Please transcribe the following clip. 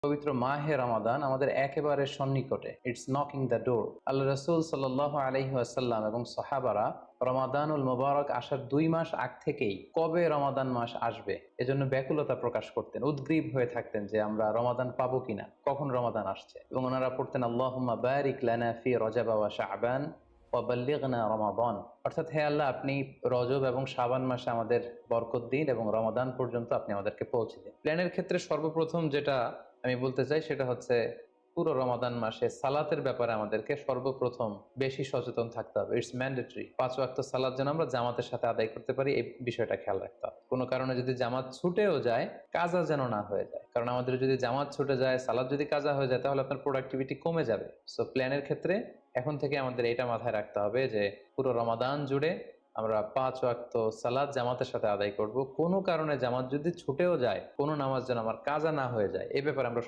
পবিত্র মাহে রমাদান আমাদের একেবারে সন্নিকটে। It's knocking the door. আল্লাহ রাসূল সাল্লাল্লাহু আলাইহি ওয়াসাল্লাম এবং সাহাবারা রমাদানুল মুবারক আসার 2 মাস আগ থেকেই কবে রমাদান মাস আসবে এজন্য ব্যাকুলতা প্রকাশ করতেন, উদ্গ্রীব হয়ে থাকতেন যে আমরা রমাদান পাবো কিনা, কখন রমাদান আসছে। এবং ওনারা পড়তেন আল্লাহুম্মা বারিক লানা ফি রজব ওয়া শাবান ওয়া বাল্লিগনা রমাদান। অর্থাৎ হে আল্লাহ, আপনি রজব এবং শাবান মাসে আমাদের বরকত দিন এবং রমাদান পর্যন্ত আপনি আমাদেরকে পৌঁছে দিন। প্ল্যানের ক্ষেত্রে সর্বপ্রথম যেটা আমি বলতে চাই সেটা হচ্ছে পুরো রমাদান মাসে সালাতের ব্যাপারে আমাদেরকে সর্বপ্রথম বেশি সচেতন থাকতে হবে। It's mandatory. 5 ওয়াক্ত সালাত যেন আমরা জামাতের সাথে আদায় করতে পারি, এই বিষয়টা খেয়াল রাখতে হবে। কোনো কারণে যদি জামাত ছুটেও যায়, কাজা যেন না হয়ে যায়। কারণ আমাদের যদি জামাত ছুটে যায়, সালাত যদি কাজা হয়ে যায়, তাহলে আপনার প্রোডাক্টিভিটি কমে যাবে। সো প্ল্যানের ক্ষেত্রে এখন থেকে আমাদের এটা মাথায় রাখতে হবে যে পুরো রমাদান জুড়ে আমরা 5 ওয়াক্ত সালাত জামাতের সাথে আদায় করব। কোনো কারণে জামাত যদি ছুটেও যায়, কোনো নামাজ যেন আমার কাজা না হয়ে যায়, এই ব্যাপারে আমরা